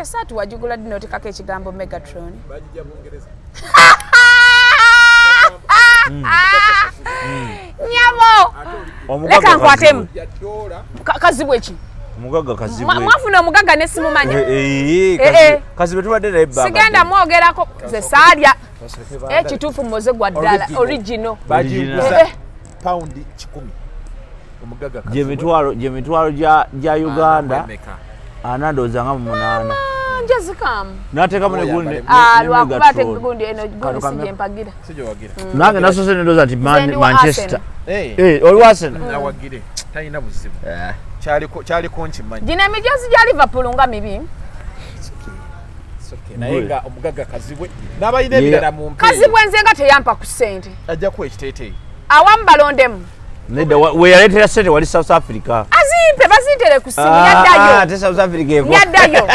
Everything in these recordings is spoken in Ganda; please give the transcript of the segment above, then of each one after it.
Esatu wajugula dino tekako ekigambo Megatron. Bajija mu Ngereza. Nyamo. Leka nkwatemu. Kazibwe eki. Mugaga kazibwe. Mwafuna omugaga ne simumanya. Kazibwe tuwadde naye baba. Sigenda mwogerako ze salya. Ekituufu muze gwa ddala original. Bajiguza pound 10. Omugaga kazibwe. Je mitwalo gya Uganda. Anandoza nga mu 8. Njazikamu. Nateka mu negundi. Lwakuba tegundi eno gundi sije mpagira. Sije wagira. Nange nasose nendoza ati Manchester. Oli Arsenal. Awagire. Talina buzibu. Kyali konchi manyi. Gina emijozi gya Liverpool nga mibi. Nayenga omugaga kazibwe n'abayina ebirala mu mpeera. Kazibwe nzenga teyampa ku ssente. Ajja ku ekiteeteeyi. Awamu balondemu. Neda we yaleetera ssente wali South Africa. Azimpe bazitere ku simu yaddayo. Ate South Africa evo. Yaddayo.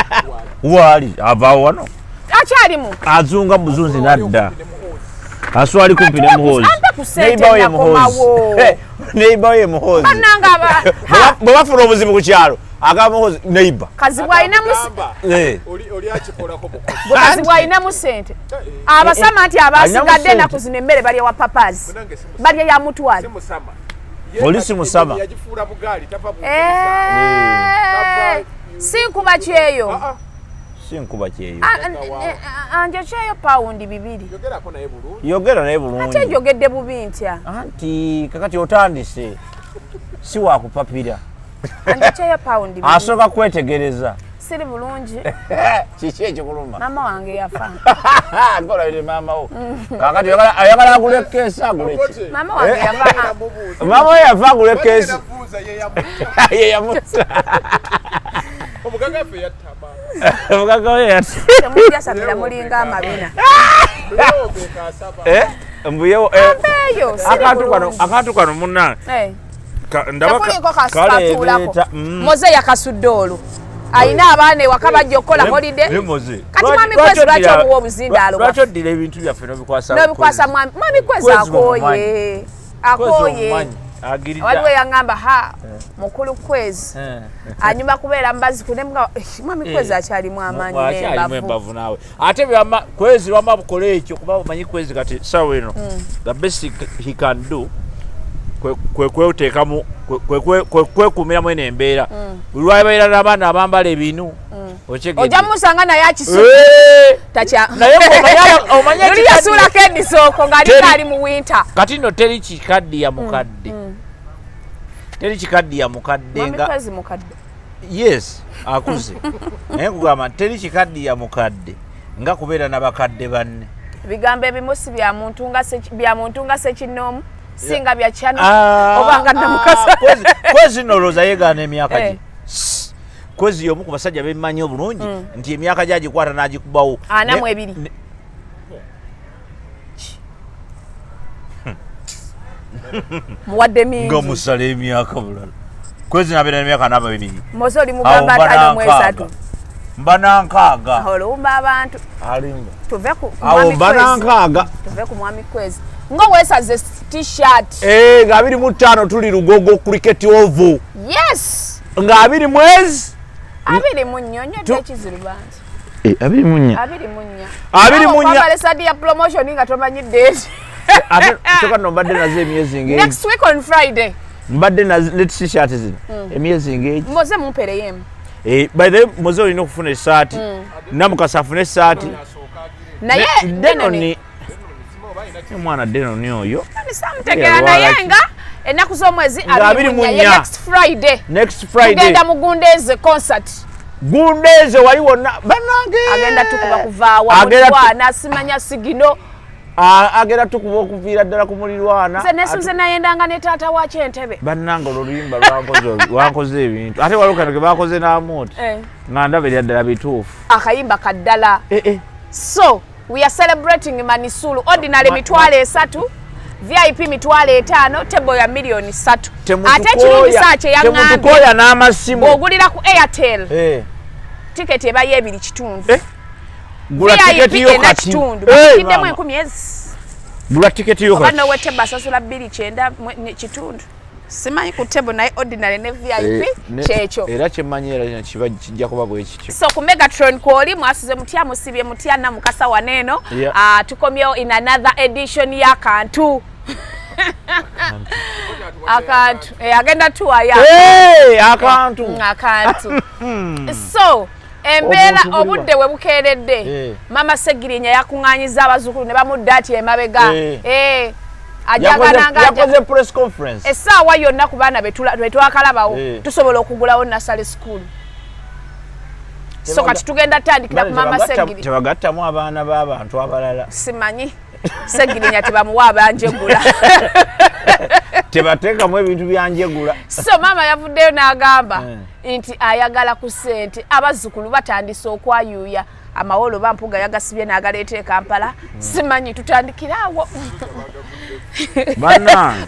Wali avaawo wano. Akyalimu. Azunga muzunzi nadda. Aswali kumpi ne muhozi. Neighbor ye muhozi. Neighbor ye muhozi. Bananga bwe bafuna obuzibu ku kyalo. Agamuhozi neighbor. Kazibwa ina musi. Oli akikolako bukozi. Kazibwa ina musente. Abasama nti abasigadde na kuzina emmere bali wa papazi. Bali ya mutwali. Simusama. Polisi musama. Yajifuula bugaali tapa bugaali. Sinkuba kyeyo. Sinkuba kyeyo. Anje kyeyo paundi 2. Yogerako naye bulungi. Yogera naye bulungi. Ate njogedde bubi ntya. Anti kakati otandise. Si wa kupapira. Anje kyeyo paundi 2. Asoka kwetegereza. Siri bulungi. Kiki ekikuluma? Mama wange yafa. Ngola ile mama wo. Kakati ayagala agule kesa agule. Mama wange yafa. Mama we yafa agule kesa. Ye yamuta. Omugaga fe yataba. Omugaga we yataba. Temujja sabira mulinga amabina. Mbuyewo akantu kano munna. Ndaba kale moze yakasudde olwo. Aina abaana ewaka bajja okukola holiday. Kati mwami kwezi lwaki omuwa obuzindaalo? Lwaki oddira ebintu byaffe n'obikwasa mwami kwezi akooye. Akooye. Waliwo yaŋŋamba mukulu kwezi. Anyuma kubeera mbazi kunemuga mwami kwezi akyalimu amaanyi n'embavu naawe. Ate kwezi lwama bukola ekyo kuba omanyi kwezi kati sawa eno. The best he can do kweteekamu kwekuumiramu eno embeera buli lwabeera n'abaana abambala ebinu ojja musanga naye akisunaye yasuulako edisooko ng'ali mu winter kati nno teri kikaddiya mukadde teri kikaddiya mukadde nga yes akuze naye nkugamba teri kikaddiya mukadde nga kubeera n'abakadde banne ebigambo ebimu si bya muntu nga sekinnoomu singa bya chano obanga namukasa kwezi noloza yegaana emyaka gye kwezi y'omu ku basajja bemmanyi obulungi nti emyaka gye agikwata n'agikubawo 42 muwadde mingi nga musala emyaka bulala kwezi nabeera n'emyaka 42 mozo oli mugamba atano mwesatu mba nankaaga olumba abantu alimba tuve ku mba nankaaga tuve ku mwami kwezi ngo weesaze t-shirt nga 25 tuli Lugogo cricket ovu yes nga 20 mwezi 20 munyonyo tekizirubanza 20 munya 20 munya sadi ya promotion nga tomanyi date ate choka no mbadde nazo emyezi ng'egi next week on Friday mbadde na t-shirt zino emyezi ng'egi moze mumpere yemu by the way moze olina okufuna esaati namukasa afune esaati naye denoni mwana denoni oyo samutegera naye nga ennaku z'omwezi 20 next Friday tugenda mu Gundeeze concert Gundeeze wali wonna banange agenda tukuba kuvaawa mulwana simanya sigino agenda tukuba okuviira ddala ku mulirwana nze nesuze nayendanga ne taata wa Kyentebe bannange oluyimba lwankoze ebintu ate waliwo kano ke bakoze n'amooti nga ndaba eryaddala bituufu akayimba kaddala so we are celebrating Manisulu ordinary mitwalo 3 VIP mitwalo 5 tebo ya milioni 3 ate kirungi sache yaŋŋambye temutukoya n'amasimu ogulira ku Airtel tiketi eba y'ebiri kitundu gula tiketi yo kati kiddemu 10 gula tiketi yo kati bano wete basasula 2 9 kitundu simanyi ku table naye ordinary ne VIP kyekyo era kyemmanyi era kiba kijja kuba bwe kityo. So ku Megatron kwoli mwasize mutya musibye mutya na mukasa waneno tukomyewo in another edition ya Kantu akantu agenda tuwaya akantu so embeera obudde we bukeeredde Mama Segirinya yakuŋŋaanyiza abazukulu ne bamudda ati emabega yakoze press conference essaawa yonna ku baana be twakalabawo tusobola okugulawo nasale school so kati tugenda tandikira ku Mama Segirinya tebagattamu abaana b'abantu abalala simanyi Segirinya tebamuwa abanjegula tebateekamu ebintu byanjegula so mama yavuddeyo n'agamba nti ayagala ku ssente abazzukulu batandise okwayuuya amawolo bampuga yagasibye n'agaleeta e Kampala simanyi tutandikiraawo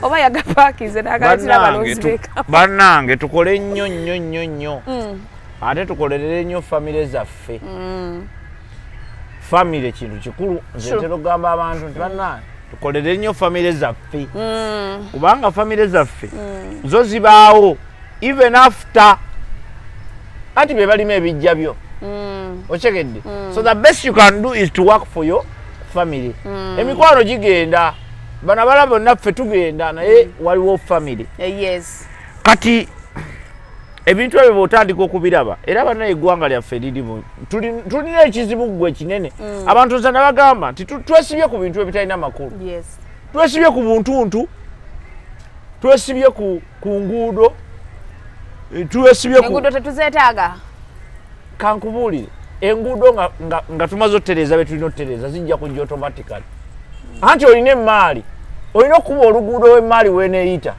oba yagapaakize n'agaletera abalonzi be bannange tukole nnyo ate tukolerere nnyo famire zaffe famire kintu kikulu nze ntera okugamba abantu nti bannange tukolerere nnyo famire zaffe kubanga famire zaffe zo zibaawo even after anti be balima ebijja byo okyegedde so the best you can do is to work for your family emikwano gigenda bana bala bonna ffe tugenda naye waliwo family kati ebintu ebyo bw'otandika okubiraba era bannaye eggwanga lyaffe lirimu tulina ekizibu ggwe kinene abantu nze nabagamba nti twesibye ku bintu ebitalina makulu twesibye ku buntuntu twesibye ku nguudo twesibye enguudo tetuzeetaaga kankubuulire enguudo nga tumaze otereeza be tulina otereeza zijja kujja automatically anti olina emaali olina okuba oluguudo w'emaali weeneyita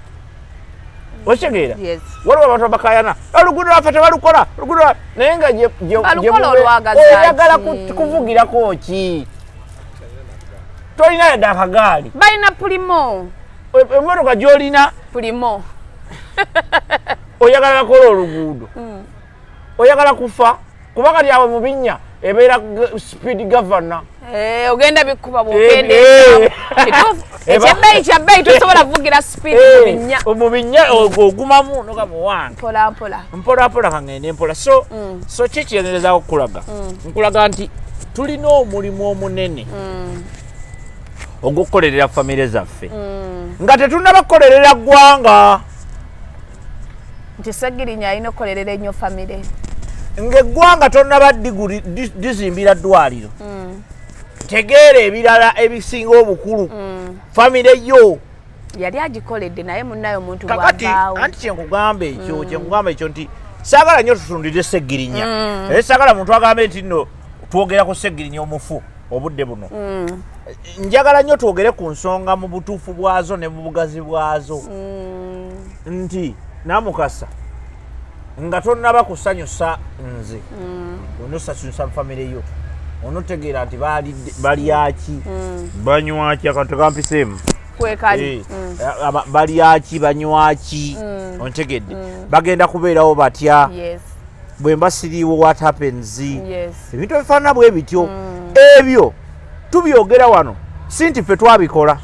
ochegeera waliwo abantu abakayana oluguudo lwaffe tebalukola oluguudo naye nga oyagala kuvugirako ki tolina yadde akagaali balina pulimo emmotoka gy'olina pulimo oyagala lakola oluguudo oyagala kufa kuba kati awe mu binnya ebeera speed governor ogenda bikuba bwogende ekyabeeyi kyabbeeyi tosobola kuvugira speed mu binnya ogumamu nogamuwange mpola kangende mpola so kikyenderezaako okukulaga nkulaga nti tulina omulimu omunene ogw'okukolerera famire zaffe nga tetunnabakolerera ggwanga nti Segirinya alina okukolerera ennyo famire ng'eggwanga tonnaba dizimbira ddwaliro tegeera ebirala ebisinga obukulu famire yo yali agikoledde naye munnayo omuntu bwavaawo anti kyenkugamba ekyo nti saagala nnyo tutundire Segirinya naye saagala muntu agambe nti nno twogera ku Segirinya omufu obudde buno njagala nnyo twogere ku nsonga mu butuufu bwazo ne mu bugazi bwazo nti namukasa nga tonnaba kusanyusa nze onosanyusa famire yo onotegeera nti balyaki banywaki akantu kampiseemu balyaki banywaki ontegedde bagenda kubeerawo batya bwe mba siriiwo what happens ebintu ebifaanana bwe bityo ebyo tubyogera wano si nti ffe twabikola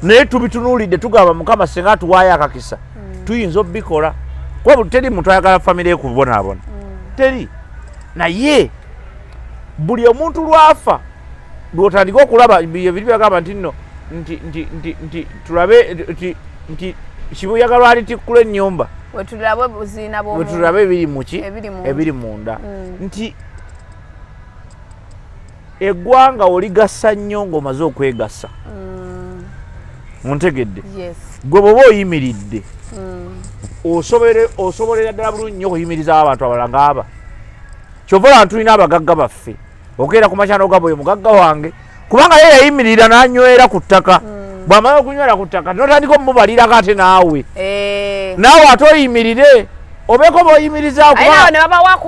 naye tubitunuulidde tugamba Mukama singa tuwaayo akakisa tuyinza obikola kuba teri muntu ayagala famire ye kubonaabona teri naye buli omuntu lwafa lwotandika okulaba biri byagamba nti nno nti tulabe nti kibuyagalwa alitikkula ennyumba wetulabe ebiri muki ebiri munda nti eggwanga oligasa nnyo ng'omaze okwegasa muntegedde gwe bw'oba oyimiridde osobolera ddala bulungi nnyo okuyimirizawo abantu abalala ng'aba kyova abantu tulina abagagga baffe okeera ku makyano gabo ye mugagga wange kubanga ye yayimirira n'anywera ku ttaka bw'amala okunywera ku ttaka notandika omubalirako ate naawe ate oyimirire obeeko b'oyimirizaawo ne babawa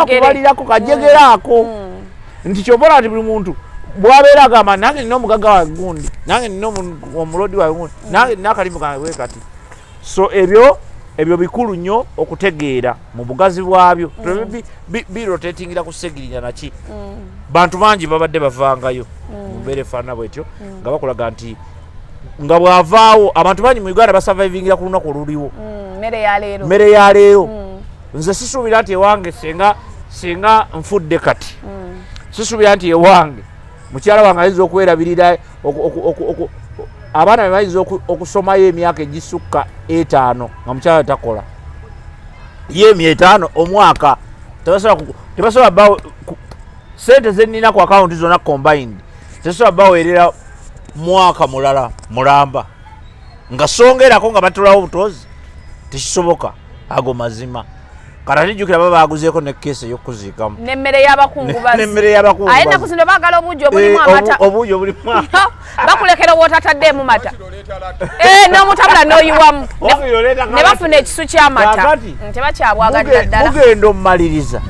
kubalirako kajegeraako nti kyobola nti buli muntu bwabeera agamba nange nina omugagga wange gundi nange nina omulodi wange gundi nange nina akalimu kange bwe kati so ebyo bikulu nnyo okutegeera mu bugazi bwabyo birotatingira ku Segirinya naki bantu bangi babadde bavangayo mu mbeera efaanana bwetyo nga bakulaga nti nga bwavaawo abantu bangi mu Uganda basurvivingira ku lunaku oluliwo mmere ya leero nze sisuubira nti ewange singa nfudde kati sisuubira nti ewange mukyala wange ayinza okwerabirira abaana bayinza okusomayo emyaka egisukka 5 nga mukyala takola ye 5 omwaka tebasobola bawo sente zenina ku akawunti zonna combined tebasobola baweerera mwaka mulala mulamba nga songerako nga batulawo obutozi tekisoboka ago mazima kata tijjukira baba baguzeeko ne keesi ey'okuziikamu n'emmere y'abakungu aye ennaku zino baagala obuugi obulimu amata obuugi obulimu bakulekera obwotataddeemu mata n'omutabula n'oyiwamu ne bafuna ekisu ky'amata tebakyabwagadira ddala mugenda omumaliriza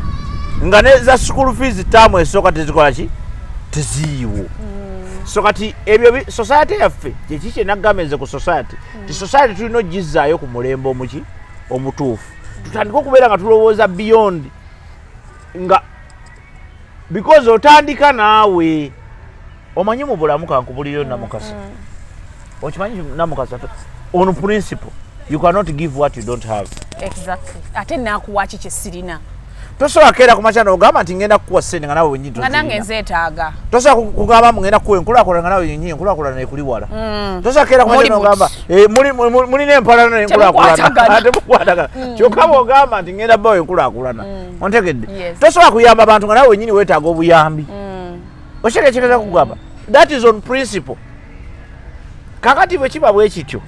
nga neza school fees taamu esooka tezikola ki teziiwo so kati ebyo society yaffe kyeki kyenagamenze ku society ti society tulina ogizaayo ku mulembe omutuufu tutandika okubeera nga tulowooza beyond nga because otandika naawe omanyi mu bulamu kankubuliro namukasa okimanyi namukasa on principle you cannot give what you don't have exactly ate nakuwa kiki sirina tosobola keera ku makya n'ogamba nti ngenda kukuwa ssente nga naawe wenyini nga nange nzeetaaga tosobola kugamba ngenda kuwa enkulaakulana nga naawe wenyini enkulaakulana ekuli wala tosobola keera ku makya n'ogamba mulina empalana n'enkulaakulana temukwatagana kyokka bw'ogamba nti ngenda bawo enkulaakulana ontegedde tosobola kuyamba abantu nga naawe wenyini weetaaga obuyambi okyeka ekitegeeza kugamba that is on principle kakati bwe kiba bwe kityo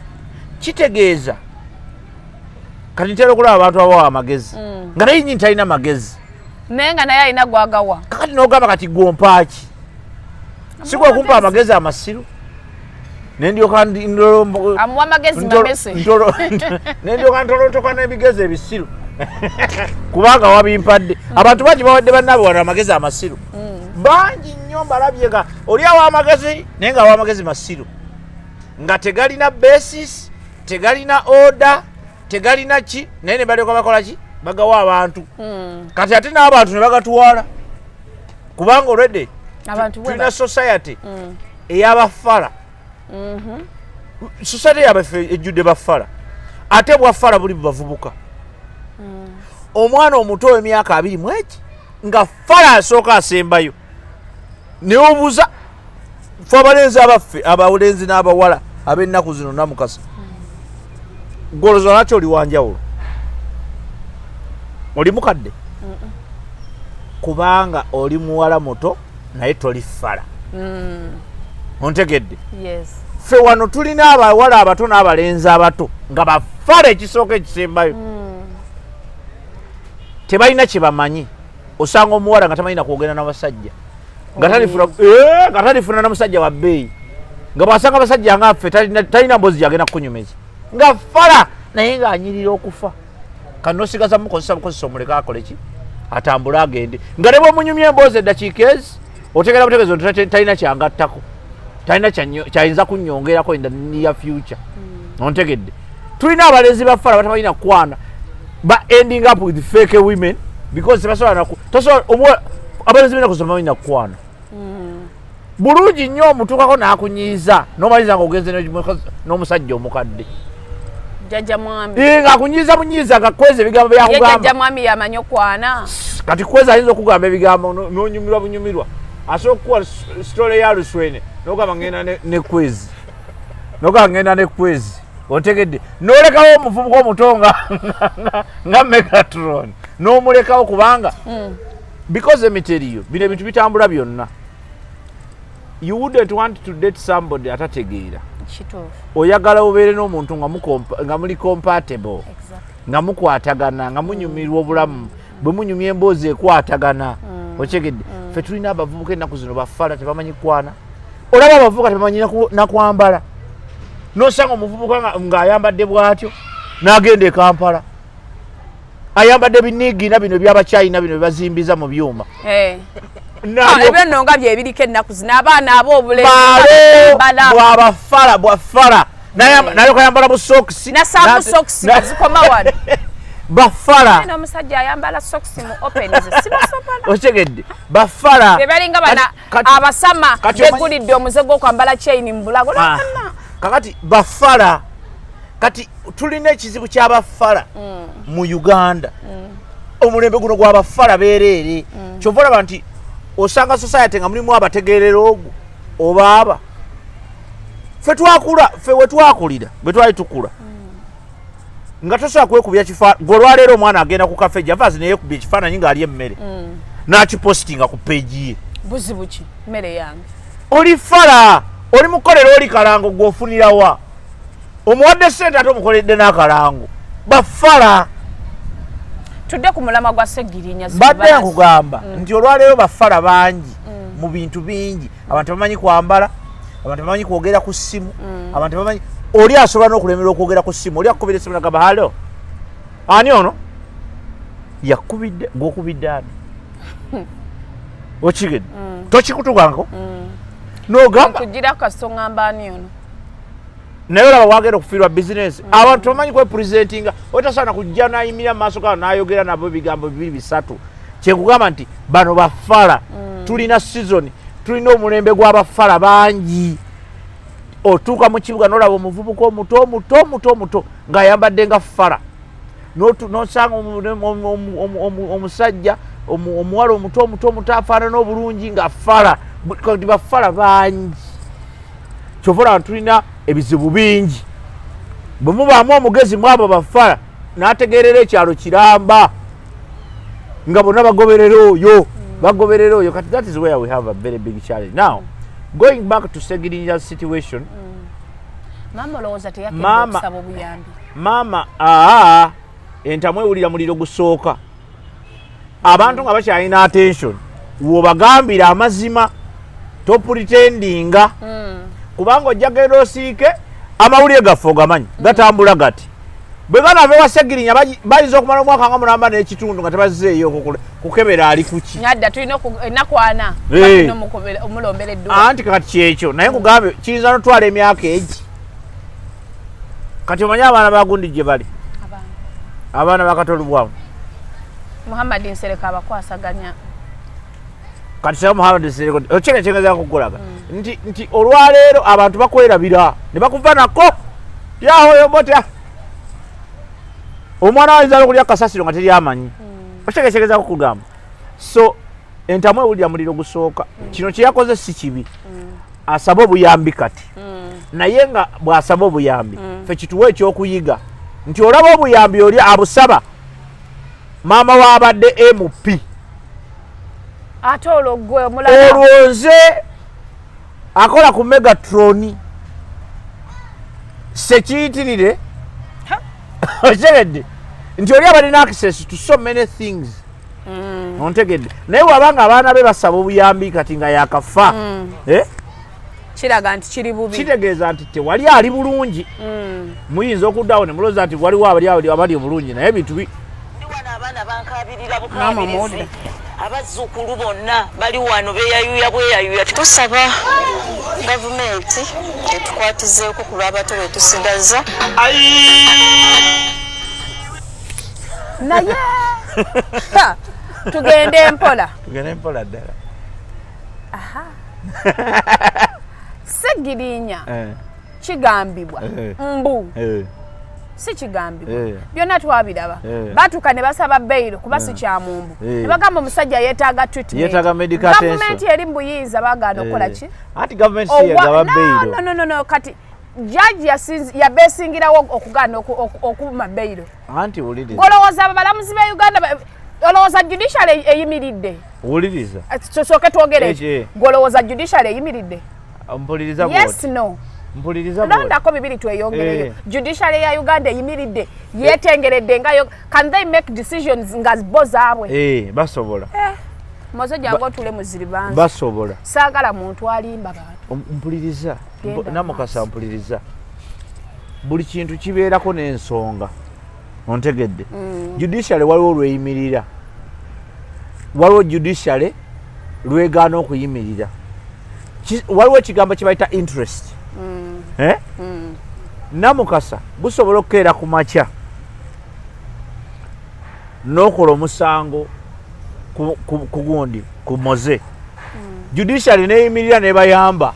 kitegeeza kati ntera okulaba abantu abawa amagezi nga naye nyini talina magezi naye nga naye alina gwagawa kakati n'ogamba kati gwompaaki sikwa okumpa amagezi amasiru nendyoka amuwa amagezi mamese nendyoka ntolotoka n'ebigezi ebisiru kubanga wabimpadde abantu bangi bawadde bannaabwe wano amagezi amasiru bangi nnyo mbalabye nga oli awa amagezi naye nga awa amagezi masiru nga tegalina basis tegalina order tegalina ki naye ne balyoka bakola ki bagawa abantu kati ate n'abantu ne bagatwala kubanga olwedde tulina society ey'abafala society yabaffe ejjudde bafala ate bwafala buli bubavubuka omwana omuto w'emyaka 2 mu eki nga fala asooka asembayo ne obuuza fe abalenzi abaffe abalenzi n'abawala ab'ennaku zino namukasa goloza nakyo oli wanjawulo oli mukadde kubanga oli muwala muto naye toli fala ontegedde ffe wano tulina abawala abato n'abalenzi abato nga bafala ekisooka ekisembayo tebalina kye bamanyi osanga omuwala nga tamanyi nakwogera n'abasajja nga talifuna n'omusajja wa bbeeyi nga bwasanga abasajja nga ffe talina mbozi gyagenda kukunyumeza nga fala naye ng'anyirira okufa kanosigaza mukozesa bukozesa omuleka akole ki atambule agende nga ne bwomunyumya emboozi eddakiika ezi otegera butegeeza nti talina kyangattako talina kyayinza kunnyongerako in the near future ontegedde tulina abalenzi bafala batabalina kwana ba ending up with fake women because tebasobola abalenzi balina kusoma balina kwana bulungi nnyo omutuukako n'akunyiiza n'omaliza ng'ogenze n'omusajja omukadde jjajja mwami ng'akunyiiza bunyiiza ngakweza ebigambo byakugamba jjajja mwami yamanyi okwana kati kweza ayinza okugamba ebigambo n'onyumirwa bunyumirwa asobola okukuwa sitole ya luswene n'ogamba ngenda nekwezi n'ogamba ngenda nekwezi otegedde n'olekawo omuvubuka omuto nga Megatron n'omulekawo kubanga because emiteriyo bino ebintu bitambula byonna you wouldn't want to date somebody atategeera oyagala obeere n'omuntu nga muli compatible nga mukwatagana nga munyumirwa obulamu bwe munyumya emboozi ekwatagana okyegedde ffe tulina abavubuka ennaku zino bafala tebamanyi kwana olaba abavubuka tebamanyi nakwambala nosanga omuvubuka ng'ayambadde bw'atyo n'agenda e Kampala ayambadde biniigina bino ebyabachina bino byebazimbiza mu byuma ebyo nno nga byebiriko ennaku zino abaana bwafala naye kayambala busokisi nasaamu sokisi zikoma wano bafala omusajja ayambala sokisi mu opens sibasobola otegedde bafala bebalinga bana abasama begulidde omuze gw'okwambala chain mu bulago kakati bafala kati tulina ekizibu ky'abafala mu Uganda omulembe guno gw'abafala beereere kyova olaba nti osanga society nga mulimu abategeerera ogwo obaaba ffe wetwakulira bwe twali tukula nga tosobola kwekubya kifaananyi golwaleero omwana agenda ku kafe javaazi neyekubya ekifaananyi ng'ali emmere n'akipositinga ku peegi ye buzibu ki mmere yange oli fala oli mukolero oli kalango gw'ofunirawa omuwadde ssente ate omukoledde n'akalango bafala tudde ku mulama gwa Segirinya mbadde nkugamba nti olwaleero bafala bangi mu bintu bingi abantu bamanyi kwambala abantu bamanyi kwogera ku ssimu abantu bamanyi oli asobola n'okulemerera okwogera ku ssimu oli akukubira essimu nagamba halo ani ono yakubidde gw'okubidde ani okigedde tokikutugangako n'ogamba kugira kasonga mbaani ono naye olaba wagenda okufiirwa bizinesi abantu bamanyi kwepurezentinga otasaana kujja nayimirira mu maaso gaabo n'ayogera nabo ebigambo 2-3 kyekugamba nti bano bafala tulina sizoni tulina omulembe gw'abafala bangi otuuka mu kibuga n'olaba omuvubuka omuto ng'ayambadde nga fala n'osanga omusajja omuwala omuto afaanana obulungi nga fala bafala bangi kyova olaba tulina ebizibu bingi bwe mubaamu omugezi mwabo bafala n'ategeerera ekyalo kiramba nga bonna bagoberera oyo kati that is where we have a very big challenge now going back to Segirinya situation maama entamu ewulira muliro gusooka abantu nga bakyalina attention wobagambira amazima topretendinga kubanga ojja genda osiike amawulire gaffe ogamanyi gatambula gati bwe ganava ewa Segirinya bayinza okumala omwaka nga mulamba n'ekitundu nga tebazizeeyo kukebera ali kuki adda tulina ennaku 4 omulombera edduka anti kati kyekyo naye nkugambe kiyinza notwala emyaka egi kati omanyi abaana bagundi gye bali abaana bakatolubwamu Muhammad Nsereka abakwasaganya kati seka Muhammad Nsereka okyekyegeeza kugulaga nti olwaleero abantu bakwerabira ne bakuva nako yahoyo botya omwana wayinza okulya kasasiro nga teryamanyi okyekyegeeza kugamba so entamu ewulira muliro gusooka kino kyeyakoze si kibi asaba obuyambi kati naye nga bw'asaba obuyambi ffe kituwa ekyokuyiga nti olaba obuyambi oli abusaba maama wabadde MP ate olwo omulala olwonze akola ku Megatroni sekiyitirire otegedde nti oli abalina access to so many things ontegedde naye wabanga abaana be basaba obuyambi kati nga yakafa kiraga nti kiri bubi kitegeeza nti tewali ali bulungi muyinza okuddawo ne mulowooza nti waliwo abali obulungi naye ebintu abaana bankabirira bukabirizi abazzukulu bonna bali wano beyayuya tusaba gavumenti etukwatizeeko ku lw'abato betusigaza naye tugende empola ddala Segirinya kigambibwa mbu si kigambibwa byonna twabiraba batuka ne basaba beyiro kuba si kyamumbu ne bagamba omusajja yeetaaga treatment gavumenti eri mbuyinza bagaana okukola ki anti gavumenti siyagaba beyiro no kati jaji yabeesingirawo okugaana okuma beyiro anti wuliriza olowooza abalamuzi be Uganda olowooza judiciary eyimiridde wuliriza sooke twogere golowooza judiciary eyimiridde mpuliriza yes no mpuliriza londako bibiri tweyongereyo judiciary ya Uganda eyimiridde yeetengeredde ngayo can they make decisions nga bo zaabwe basobola moze jangu otule muziri banzi basobola saagala muntu alimba bantu mpuliriza namukasa mpuliriza buli kintu kibeerako n'ensonga ontegedde judiciary waliwo lweyimirira waliwo judiciary lwegaana okuyimirira waliwo ekigambo kibayita interest namukasa gusobola okukeera ku makya n'okola omusango ku gundi ku moze judiciary neyimirira nebayamba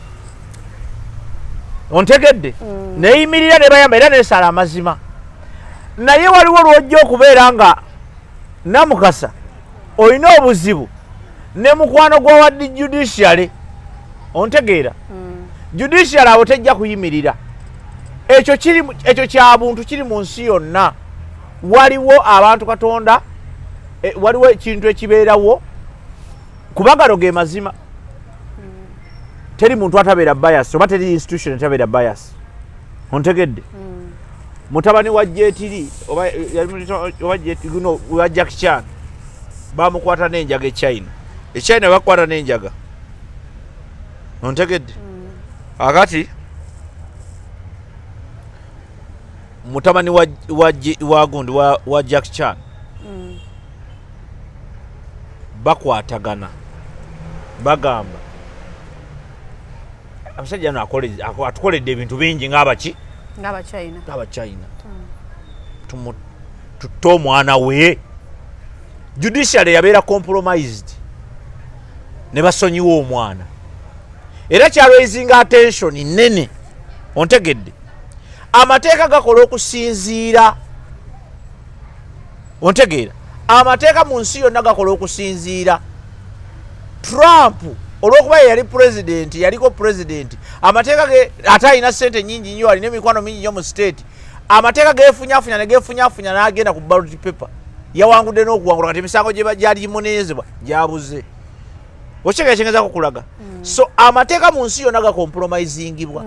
ontegedde neyimirira ne bayamba era nesala amazima naye waliwo lwojja okubeera nga namukasa olina obuzibu ne mukwano gwa waddi judiciary ontegeera judiciary abo tejja kuyimirira ekyo kya buntu kiri mu nsi yonna waliwo abantu katonda waliwo ekintu ekibeerawo kubagalo ge mazima teri muntu atabeera bias oba teri institution etabeera bias ontegedde mutabani wa jetiri oba Jackie Chan bamukwata n'enjaga echina bakwata n'enjaga ontegedde akati mutabani wa gundi wa Jackie Chan bakwatagana bagamba abasajja no atukoledde ebintu bingi ng'abachina tutte omwana we judiciary yabeera compromised ne basonyiwa omwana era kyalwaizinga attention nene ontegedde amateeka gakola okusinziira ontegeera amateeka mu nsi yonna gakola okusinziira Trump olwokuba yali president yaliko president amateeka ge ate alina sente nyingi nnyo alina emikwano mingi nnyo mu state amateeka gefunyafunya n'agenda ku ballot paper yawangudde n'okuwangula kati emisango gyali gimunezebwa gyabuze okyeka ekyengeza kukulaga so amateeka mu nsi yonna gakompromisingibwa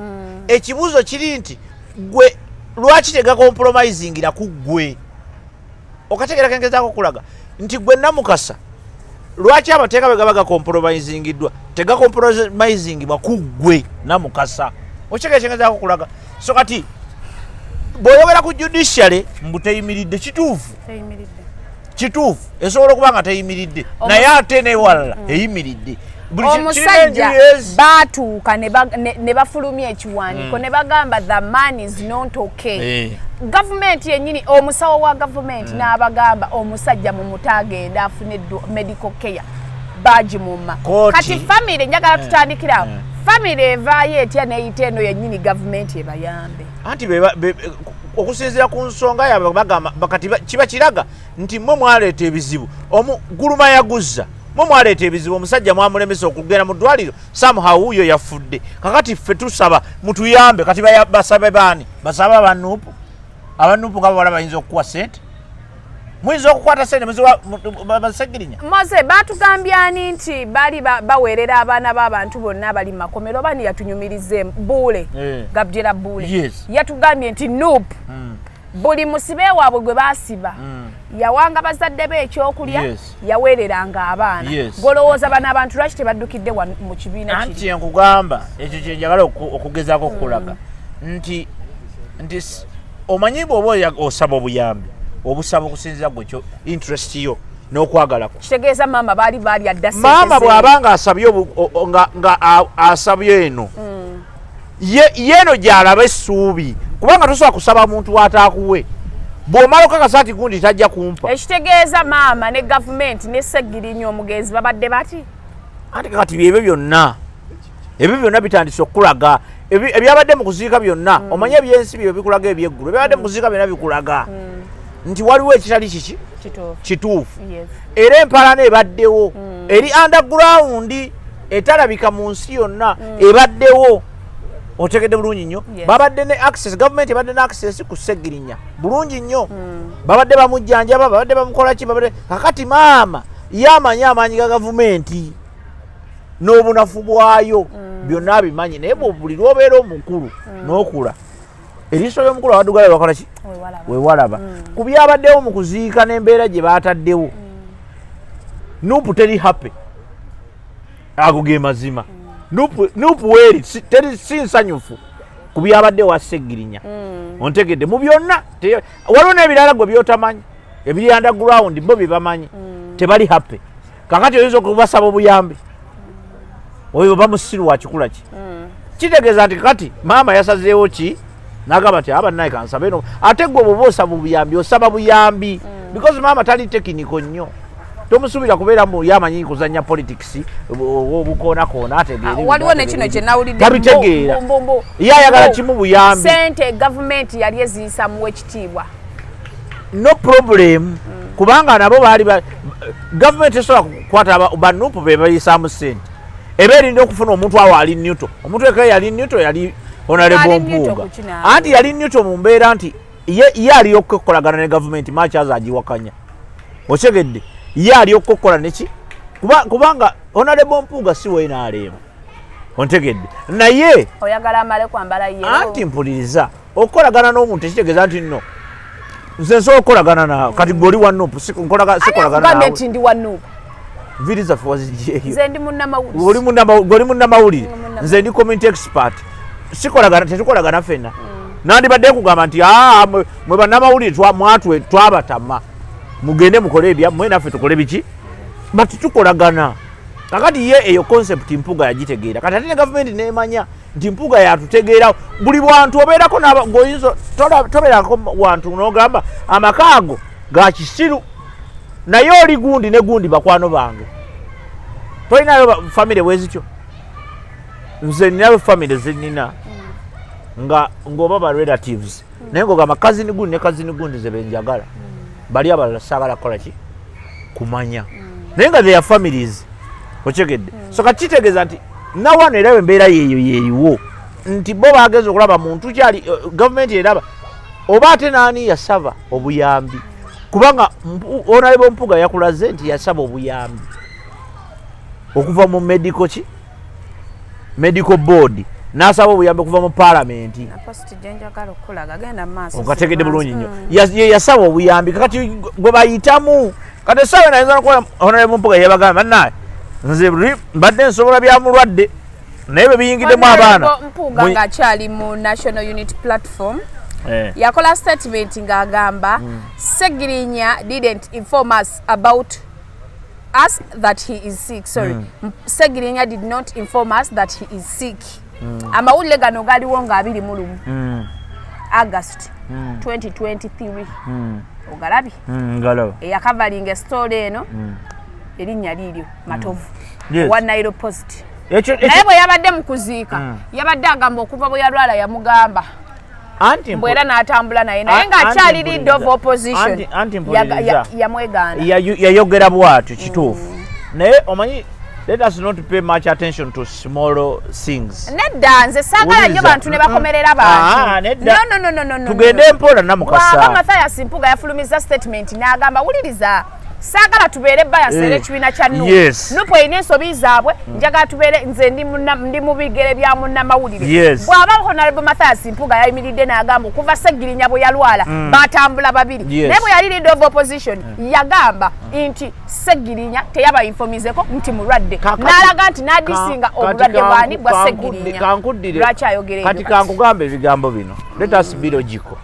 ekibuuzo kiri nti gwe lwaki tegakompromisingira ku ggwe okategeera kengezaako okulaga nti gwe namukasa lwaki amateeka bwe gaba gakompromisingiddwa tegakompromisingibwa ku ggwe namukasa okyeka ekyengezaako okulaga so kati bw'oyogera ku judiciary mbu teyimiridde kituufu esobola okuba nga teyimiridde naye ate newalala eyimiridde omusajja baatuuka ne bafulumya ekiwandiiko ne bagamba the man is not okay gavumenti yennyini omusawo wa gavumenti n'abagamba omusajja mumutagenda afune medical care bagimumma kati famire njagala tutandikirawo famire evaayo etya neyita eno yennyini gavumenti ebayambe anti okusinziira ku nsonga yaabwe bagamba kati kiba kiraga nti mmwe mwaleeta ebizibu guluma yaguzza mmwe mwaleeta ebizibu omusajja mwamulemesa okugenda mu ddwaliro somehow wuuyo yafudde kakati ffe tusaba mutuyambe kati basabe baani basabe abanuupu nga bawala bayinza okukuwa sente muyinza okukwata sente Segirinya moze batugambye nti bali baweerera abaana b'abantu bonna abali mu makomero oba yatunyumirize buule Gabriela buule yatugambye nti noop buli musibe waabwe gwe baasiba yawanga bazadde be ekyokulya yaweereranga abaana golowooza bano abantu lwaki tebaddukidde mu kibiina anti enkugamba ekyo kyenjagala okugezaako okukulaga nti omanyi bw'oba osaba obuyambi obusaba okusinziira gwekyo interest yo n'okwagalako kitegeeza maama baali adda maama bw'abanga asabye nga asabye eno yeeno gy'alaba essuubi kubanga tosobola kusaba muntu wataakuwe bw'omala okakasa ati gundi tajja kumpa ekitegeeza maama ne gavumenti ne Segirinya omugenzi babadde bati anti kati byebyo byonna bitandise okulaga ebyabadde mu kuziika byonna omanye ebyensi byo bikulaga ebyeggulu ebyabadde mu kuziika byonna bikulaga nti waliwo ekitali kiki kituufu era empalana ebaddewo eri underground etalabika mu nsi yonna ebaddewo otegedde bulungi nnyo babadde ne access gavumenti ebadde ne access ku Segirinya bulungi nnyo babadde bamujjanjaba babadde bamukola ki kakati maama yamanya amaanyi ga gavumenti n'obunafu bwayo byonna abimanyi naye buli lwobeera omukulu n'okula eriiso ly'omukulu abaddugala bakola ki wewalaba ku byabaddewo mu kuziika n'embeera gye baataddewo nuupu teri happy ago ge mazima nuupu weeri si nsanyufu ku byabaddewo wa Segirinya ontegedde mu byonna waliwo n'ebirala gwe byotamanyi ebiri underground bo bye bamanyi tebali happy kakati oyinza okubasaba obuyambi oyo bamusiru wa kikula ki kitegeeza nti kati maama yasazeewo ki n'agamba nti abannaye kansabe eno ate gwe bw'oba osaba obuyambi osaba buyambi because maama tali tekiniko nnyo tomusuubira kubeera mu yamanyi kuzanya politics obukoonakona ategeere waliwo nekino kye nawulidde tabitegeera ye ayagala kimu buyambi sente gavumenti yali eziisa muwa ekitiibwa no problem kubanga nabo baali gavumenti esobola kukwata banupu be bayisaamu sente eba erinda okufuna omuntu awo ali newto omuntu eka yali newto yali honorable Mpuuga anti yali newto mu mbeera nti ye ali okukolagana ne gavumenti makyaza agiwakanya otegedde ye ali okukola neki kubanga honorable Mpuuga si we n'aleema ontegedde naye oyagala amale kwambala ye anti mpuliriza okukolagana n'omuntu ekitegeeza nti nno nze nsobola okukolagana nawe kati gwe oli wa nupu sikolagana nawe ndi wa nupu viri zaffe wazijeeyo nze ndi munnamawulire oli munnamawulire nze ndi community expert tetukolagana ffenna nandibadde nkugamba nti mwe bannamawulire mwatwe twabatama mugende mukole ebyammwe naffe tukole biki bati tukolagana kakati ye eyo concept Mpuuga yagitegeera kati ate ne gavumenti nemanya nti Mpuuga yatutegeera buli bwantu obeerako goyinza tobeerako wantu n'ogamba amaka ago ga kisiru naye oli gundi ne gundi bakwano bange tolinayo famire bwezityo nze ninayo famire zenina ng'oba ba relatives naye ng'ogamba kazini gundi ne kazini gundi ze benjagala bali abalala saagala kukola ki kumanya naye nga their families okyegedde so kati kitegeeza nti nawano era embeera yeeyo yeeyiwo nti bo baageza okulaba muntu kyali gavumenti eraba oba ate naani yasaba obuyambi kubanga honorable Mpuuga yakulaze nti yasaba obuyambi okuva mu medical board n'asaba obuyambi okuva mu palamenti okategedde bulungi nnyo yasaba obuyambi kakati gwe bayitamu kati esawe nayinza nokuba honorable Mpuuga yabagamba bannaaye nze mbadde nsobola byamulwadde naye bwe biyingiddemu abaana Mpuuga ng'akyali mu National Unity Platform yakola statement ng'agamba Segirinya didn't inform us about us that he is sick. Segirinya did not inform us that he is sick. Amawulire gano galiwo nga 21 August 2023 ogalabye ngalaba eyakavalinga story eno erinnya liryo Matovu wa Nairo Post naye bwe yabadde mu kuziika yabadde agamba okuva bwe yalwala yamugamba mbwe era n'atambula naye naye ng'akyali leader of opposition yamwegaana yayogera bwatyo kituufu naye omanyi let us not pay much attention to small things nedda nze saagala nnyo bantu ne bakomerera bantu no tugende mpola namukasa Mathias Mpuuga yafulumiza statement n'agamba wuliriza saagala tubeere bayasera ekibiina kya nupu erina ensobi zaabwe njagala tubeere nze ndi mu bigere bya munnamawulire bw'aba honorable Mathias Mpuuga yayimiridde n'agamba okuva Segirinya bwe yalwala batambula babiri naye bwe yali leader of opposition yagamba nti Segirinya teyabayinfomizeko nti mulwadde n'alaga nti n'adisinga obulwadde bwani bwa Segirinya lwaki ayogere kati kankugamba ebigambo bino let us be logical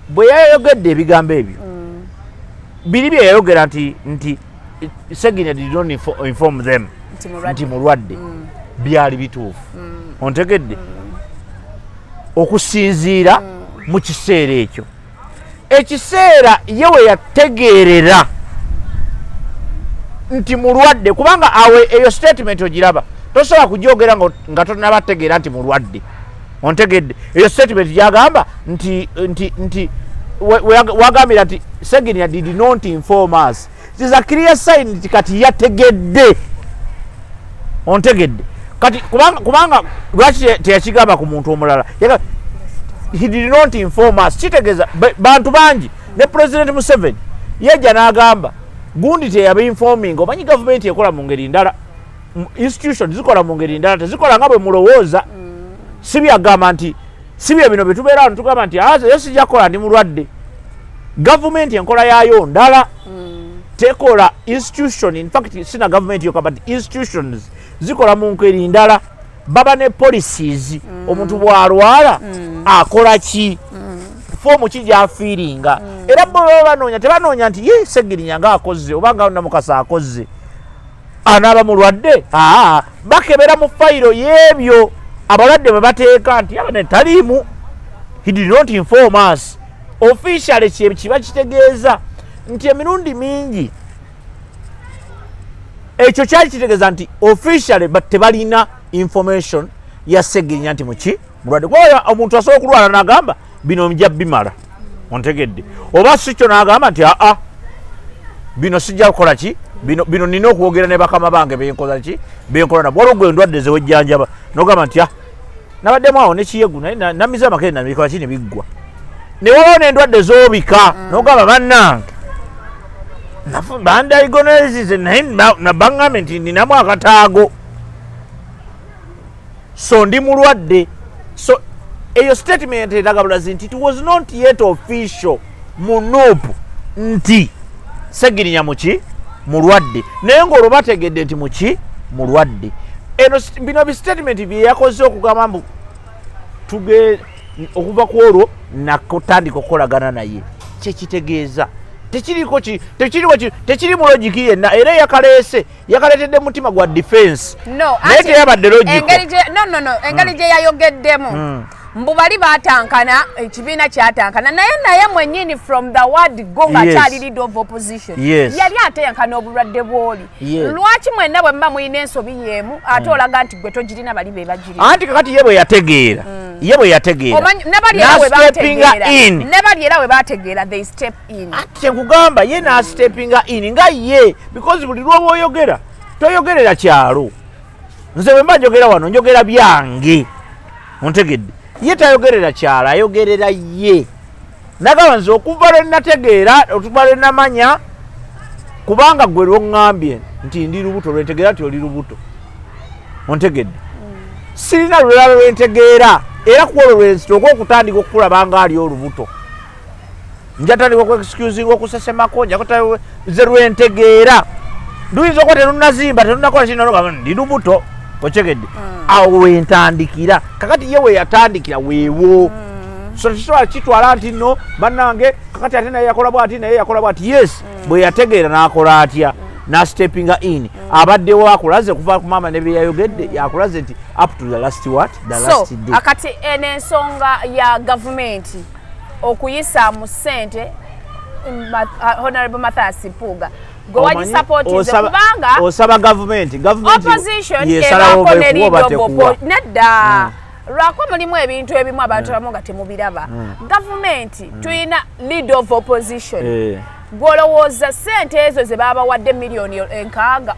bwe yayogedde ebigambo ebyo biri bye yayogera nti Segirinya did not inform them nti mulwadde byali bituufu ontegedde okusinziira mu kiseera ekyo ekiseera ye we yategeerera nti mulwadde kubanga awe eyo statement ogiraba tosobola kugyogera nga tonabategeera nti mulwadde ontegedde eyo statement gyagamba nti wagambira nti Segirinya did not inform us. It is a clear sign nti kati yategedde ontegedde kati kubanga lwaki teyakigamba ku muntu omulala he did not inform us kitegeeza bantu bangi ne President Museveni yejja n'agamba gundi teyabinforming omanyi gavumenti ekola mu ngeri ndala institution zikola mu ngeri ndala tezikola nga bwe mulowooza si byagamba nti si bye bino bye tubeera wano tugamba nti yo sijjakola ndi mulwadde gavumenti enkola yaayo ndala tekola institution in fact sina gavumenti yoka but institutions zikola mu ngeri ndala baba ne policies omuntu bw'alwala akola ki fomu ki gy'afiiringa era bo banoonya tebanoonya nti ye Segirinya nga akoze oba nga namukasa akoze anaaba mulwadde bakebera mu fayiro y'ebyo abalwadde bwe bateeka nti abane taliimu he did not inform us officially kiba kitegeeza nti emirundi mingi ekyo kyali kitegeeza nti officially tebalina information ya Segirinya nti muki mulwadde kuba omuntu asobola okulwala n'agamba bino nja bimala ontegedde oba si kyo n'agamba nti aa bino sijja kukola ki bino nina okwogera ne bakama bange benkola ki benkola nabo waliwo gwe endwadde zewejjanjaba n'ogamba nti nabaddemu awo nekiyegu naye namiza amakere nabikola ki ne biggwa ne wabawo n'endwadde z'obika n'ogamba bannange bandiagonizes naye nabaŋŋambe nti ninamu akataago so ndi mulwadde so eyo statement eraga bulazi nti it was not yet official mu NUP nti Segirinya muki mulwadde naye ng'olwo bategedde nti muki mulwadde eno bino bistatement bye yakoze okugamba mbu okuva ku olwo nakutandika okukolagana naye kyekitegeeza tekiri mu logiki yenna era yakaleetedde mutima gwa defense naye teyabadde logiko engeri gye yayogeddemu mbu bali batankana ekibiina kyatankana naye mwennyini from the word go nga kyali leader of opposition yali ateyankana obulwadde bw'oli lwaki mwenna bwe muba mulina ensobi yeemu ate olaga nti gwe togirina bali be bagirina anti kakati ye bwe yategeera ne bali era we bategeera they step in kyenkugamba ye n'astepinga in nga ye because buli lwoba oyogera toyogerera kyalo nze bwe mba njogera wano njogera byange ontegedde ye tayogerera kyala ayogerera ye nagamba nze okuva lwe nategeera okuva lwe namanya kubanga gwe lwoŋŋambye nti ndi lubuto lwentegeera nti oli lubuto ontegedde sirina lulala lwentegeera era kuolwo lwensitoka okutandika okukulaba nga ali olubuto njatandika okuexcusinga okusesemako nze lwentegeera luyinza okuba tenunazimba tenunakola kinanogamba ndi lubuto okyegedde awo wentandikira kakati ye weyatandikira weewo so kisobola kitwala nti nno bannange kakati ate naye yakola bwati naye yakola bwati yes bwe yategeera n'akola atya n'astepinga in abaddewo akulaze kuva ku maama ne bye yayogedde yakulaze nti up to the last day akati n'ensonga ya gavumenti okuyisa mu ssente Honorable Mathias Mpuuga gwe wagisupportize kubanga osaba gavumenti opposition ebaako ne leader nedda lwako mulimu ebintu ebimu abantu abamu nga temubiraba gavumenti tulina leader of opposition gwolowooza ssente ezo ze babawadde miliyoni nkaaga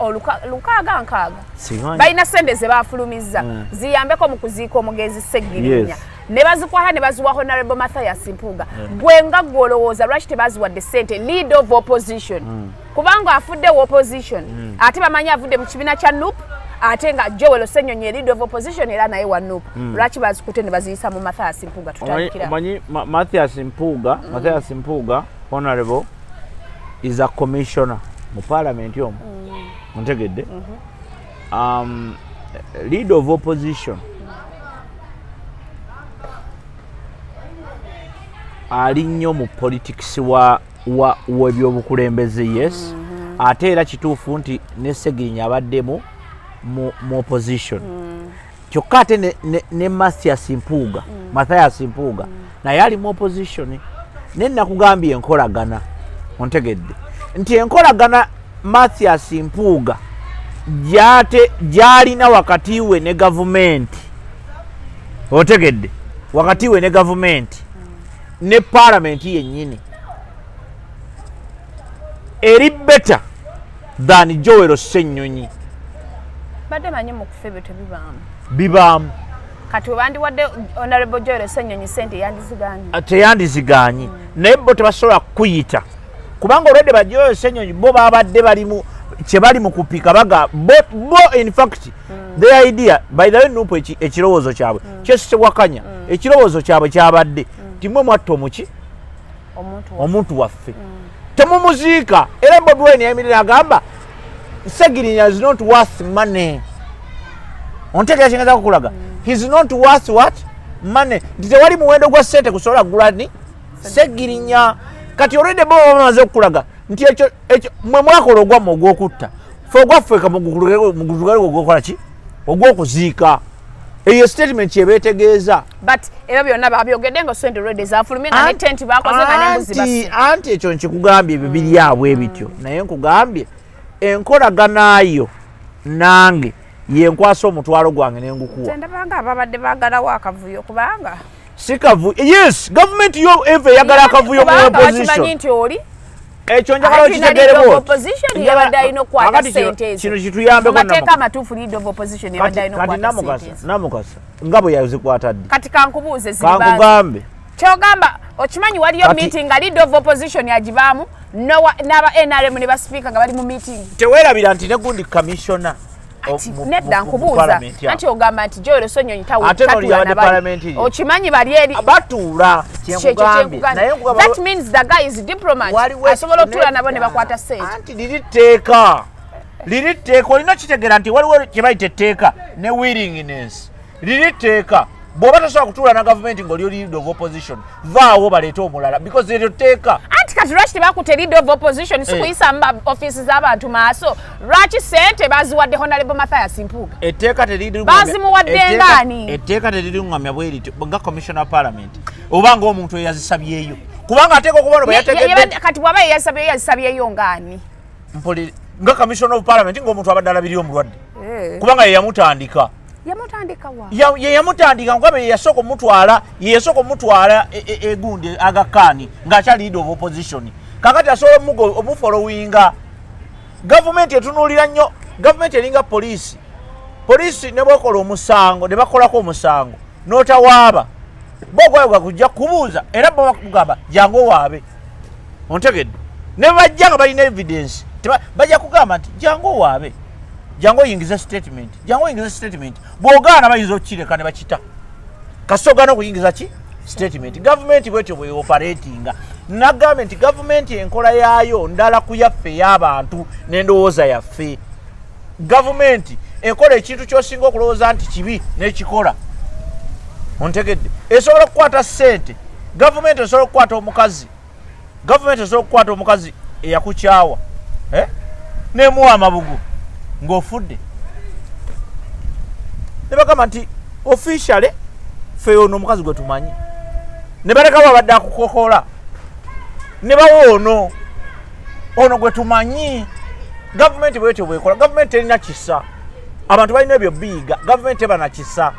balina ssente ze bafulumizza ziyambeko mu kuziika omugenzi Segirinya ne bazikwata ne baziwa Honorable Mathias Mpuuga gwe nga gwolowooza lwaki tebaziwadde ssente leader of opposition kubanga afudde opposition ate bamanyi avudde mu kibiina kya NUP ate nga Joel Ssenyonyi leader of opposition era naye wa NUP lwaki bazikute ne baziyisa mu Mathias Mpuuga tutandikira omanyi Mathias Mpuuga Honorable is a commissioner mu parliament omwo ontegedde leader of opposition ali nnyo mu politics w'ebyobukulembeze yes ate era kituufu nti ne Segirinya abaddemu mu opposition kyokka ate ne Mathias Mpuuga naye ali mu opposition ne nakugambye enkolagana ontegedde nti enkolagana Mathias Mpuuga gyalina wakati we ne gavumenti otegedde wakati we ne gavumenti ne parliamenti yennyini eri better than Joel Ssenyonyi badde manyi mu kufa ebyo bibaamu kati webandiwadde Honorable Joel Ssenyonyi ssente teyandiziganye naye bo tebasobola kuyita kubanga olwedde ba Joel Ssenyonyi bo babadde balimu kyebali mu kupika baga bo in fact the idea by the way NUP ekirowoozo kyabwe kyesitewakanya ekirowoozo kyabwe kyabadde timwe mwatta omuki omuntu waffe temumuziika era Bobiwine yayimirira agamba Segirinya is not worth money ontegeera kyengaza kukulaga he's not worth what money nti tewali muwendo gwa ssente kusobola kugula ni Segirinya kati olwedde bo bamaze okukulaga nti ekyo mwe mwakola ogwamma ogw'okutta fe ogwaffe mugulugale ogwokola ki ogw'okuziika eyo statement yebetegeeza but ebyo byonna babyogedde nga sente ready zafulumye nga ne tent bakoze nga n'embuzi basi anti ekyo nkikugambye bibiri abwe ebityo naye nkugambye enkolaganayo nange yenkwasa omutwalo gwange nengukuwa ndabanga ababadde baagalawo akavuyo kubanga sikavu yes government yo eve yagala akavuyo mu opposition bakimanyi nti oli ekyo njagala okitegerebo opposition yabadde alina okukwata sente ezo kino kituyambeko amateeka amatuufu leader of opposition yabadde alina okukwata sente ezo namukasa nga bwe yazikwata ddi kati kankubuuze ziribanze kankugambe kyogamba okimanyi waliyo meeting nga leader of opposition yagibaamu n'aba NRM ne baspeaker nga bali mu meeting teweerabira nti ne gundi commissioner nedda nkubuuza anti ogamba nti Joel Sonyonyi okimanyi bali eri batuula that means the guy is diplomat asobola otuula nabo ne bakwata sente anti liri tteeka olina kitegeera nti waliwo kye bayita etteeka ne willingness liri tteeka bw'oba tosobola kutuula na gavumenti ng'oli leader of opposition vaawo baleete omulala because eryo tteeka anti kati lwaki tebakutte leader of opposition sikuyisa mu ofiisi z'abantu maaso lwaki sente baziwadde honorable Mathias Mpuuga etteeka bazimuwadde ngaani etteeka teririŋŋamya bwe lityo nga commissioner parliament oba ng'omuntu eyazisabyeyo kubanga ateeka okuba no yategedde kati bw'aba yazisabyeyo ngaani mpoli nga commissioner of parliament ng'omuntu abadde alabirira omulwadde kubanga ye yamutandika yamutandika nkuba yeyasooka omutwala egundi agakaani ng'akyali leader of opposition kakati asobola omufolowinga gavumenti etunuulira nnyo gavumenti eringa poliisi ne bwekola omusango ne bakolako omusango n'otawaaba boogwayogwa kujja kubuuza era bakugamba jangu owaabe ontegedde ne bajja nga balina evidence bajja kugamba nti jangu owaabe jangu oyingiza statement bw'ogaana bayinza okukireka ne bakita kasogaana okuyingiza ki statement gavumenti bwetyo bwe operatinga nagambye nti gavumenti enkola yaayo ndala ku yaffe ey'abantu n'endowooza yaffe gavumenti ekola ekintu ky'osinga okulowooza nti kibi n'ekikola ontegedde esobola okukwata ssente gavumenti esobola okukwata omukazi eyakukyawa nemuwa amabugo ng'ofudde ne bagamba nti officially ffe ono omukazi gwe tumanyi ne balekawo abadde akukokola ne bawa ono gwe tumanyi gavumenti bwetyo bwekola gavumenti erina kisa abantu balina ebyo biiga gavumenti eba na kisa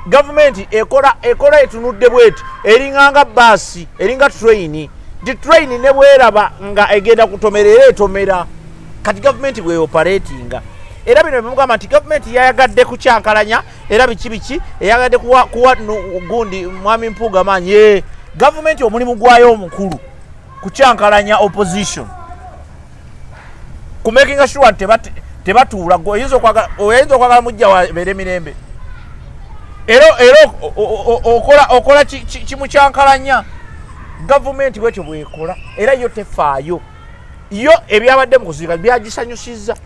gavumenti ekola etunudde bweti eringanga baasi eringa train nti train ne bweraba nga egenda kutomera era etomera kati gavumenti bwe operatinga era bino bimugamba nti gavumenti yayagadde kukyankalanya era biki eyagadde kuwa gundi mwami Mpuuga maanyi gavumenti omulimu gwayo omukulu kukyankalanya opposition kumakinga sure nti tebatuula oyinza okwagala mujja wabeere mirembe era okola kimukyankalanya gavumenti bwetyo bwekola era yo tefaayo yo ebyabadde mu kuziika byagisanyusizza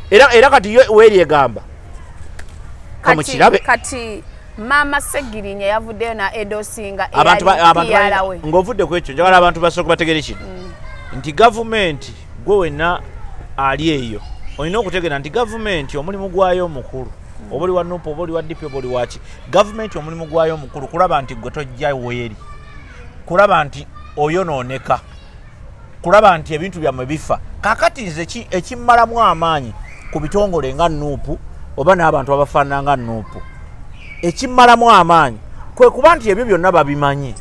era kati yo weeri egamba kamukirabe kati Maama Segirinya yavuddeyo na edosinga eyali ng'ovudde ku ekyo njagala abantu basooka bategere kino nti gavumenti gwe wenna ali eyo olina okutegeera nti gavumenti omulimu gwayo omukulu oba oli wa nupu oba oli wa dipi oba oli waki gavumenti omulimu gwayo omukulu kulaba nti gwe tojja weeri kulaba nti oyonooneka kulaba nti ebintu byammwe bifa kakati nze ekimmalamu amaanyi ku bitongole nga nuupu oba n'abantu abafaanana nga nuupu ekimmalamu amaanyi kwe kuba nti ebyo byonna babimanyi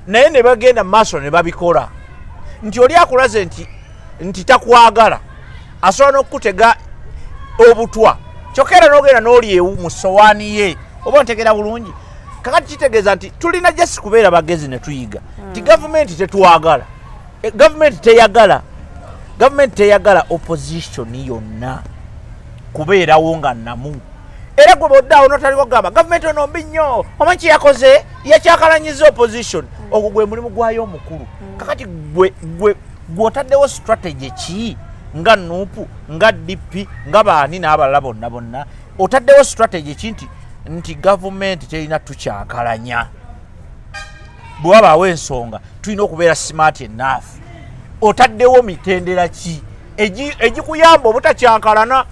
naye ne bagenda mu maaso ne babikola nti oli akulaze nti takwagala asobola n'okukutega obutwa kyokka era n'ogenda n'oli ewu mu sowaani ye oba ontegera bulungi kakati kitegeeza nti tulina jasi kubeera bagezi ne tuyiga nti gavumenti tetwagala gavumenti teyagala opposition yonna kubeerawo nga namu era gwe boddaawo notaliwo gamba gavumenti ono mbi nnyo omanyi kyeyakoze yakyakalanyiza opposition ogwo gwe mulimu gwayo omukulu kakati gwe otaddewo strategy ki nga nuupu nga dipi nga baani n'abalala bonna otaddewo strategy ki nti gavumenti terina tukyankalanya bwe wabaawo ensonga tulina okubeera smart enough otaddewo mitendera ki egikuyamba obutakyankalana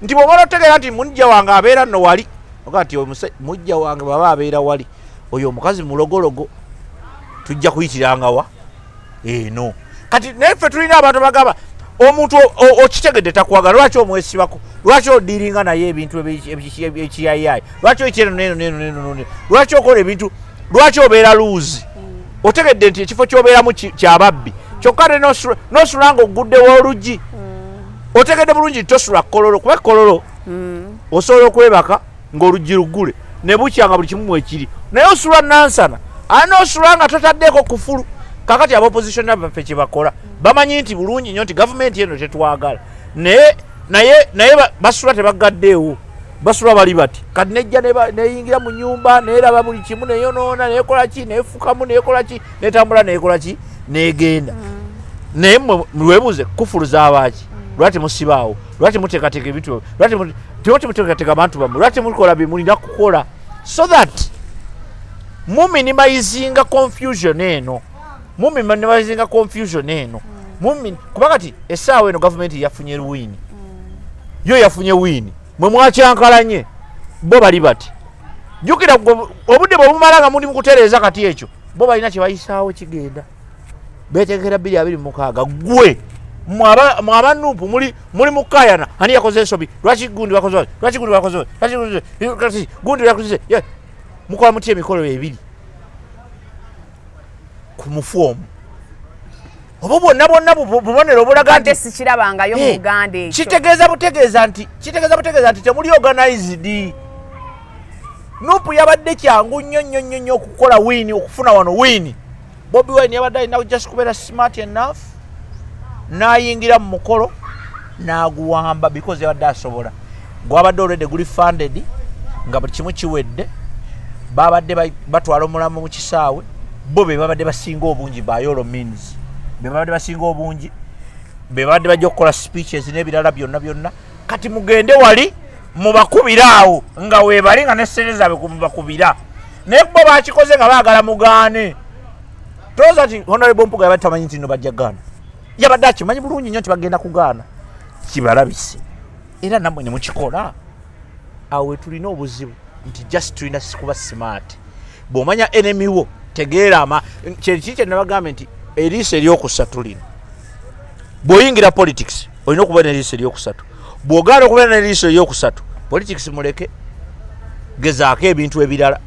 nti bw'omala otegeera nti munijja wange abeera nno wali okati mujja wange baba abeera wali oyo omukazi mulogologo tujja kuyitiranga wa no kati neffe tulina abantu bagaba omuntu okitegedde takwagala lwaki omwesibako lwaki odiringa naye ebintu ekiyayayi lwaki oyitireno neno lwaki okola ebintu lwaki obeera luuzi otegedde nti ekifo kyobeeramu kyababbi kyokka nosula nga oguddewo oluggi otegedde bulungi tosula kololo kuba kololo osobola okwebaka ng'oluggi luggule ne bukya nga buli kimu mwekiri naye osula nansana ate nosula nga totaddeeko kufulu kakati abopposition baffe kye bakola bamanyi nti bulungi nnyo nti gavumenti eno tetwagala naye basula tebagaddeewo basula bali bati kati nejja neyingira mu nyumba neeraba buli kimu neyonoona neekola ki neefukamu neekola ki netambula neekola ki neegenda naye mwebuuze kufulu z'abaaki lwaki musibaawo lwaki muteekateeka ebintu lwaki muteekateeka abantu bammwe lwaki mukola bye mulina kukola so that muminimizinga confusion eno kuba kati essaawa eno gavumenti yafunye wini yo yafunye wini mwe mwakyankalanye bo bali bati jjukira obudde bwe bumala nga muli mu kutereeza kati ekyo bo balina kye bayisaawo kigenda beetegekera 226 gwe mwabanuupu muli mukayana ani yakoze ensobi lwaki gundi wakoze gundi yakoze mukola muti emikolo ebiri ku mufu omu obo bwonna bubonero obulaga nti sikirabangayo mu Uganda ekyo kitegeeza butegeeza nti temuli organized. Nupu yabadde kyangu nnyo okukola wini okufuna wano wini. Bobiwine yabadde alina just kubeera smart enough n'ayingira mu mukolo n'aguwamba because yabadde asobola. Gwabadde already guli funded nga buli kimu kiwedde. Babadde batwala omulamu mu kisaawe. Bo be babadde basinga obungi by all means. Be babadde basinga obungi. Be babadde bajja okukola speeches n'ebirala byonna. Kati mugende wali mubakubiraawo nga weebali nga nessereza mubakubira. Naye bo bakikoze nga baagala mugaane. Toza ti Honorable Mpuga yabadde tamanyi nti no bajja gaana. Yabadde akimanyi bulungi nnyo nti bagenda kugaana. Kibalabise. Era nammwe ne mukikola. Awe tulina obuzibu nti just tulina kuba smart. Bw'omanya enemy wo tegeera kye nabagamba nti eriiso eryokusatu lino. Bw'oyingira politics olina okuba n'eriiso eryokusatu. Bw'ogaana okubeera n'eriiso eryokusatu politics muleke. Gezaako ebintu ebirala.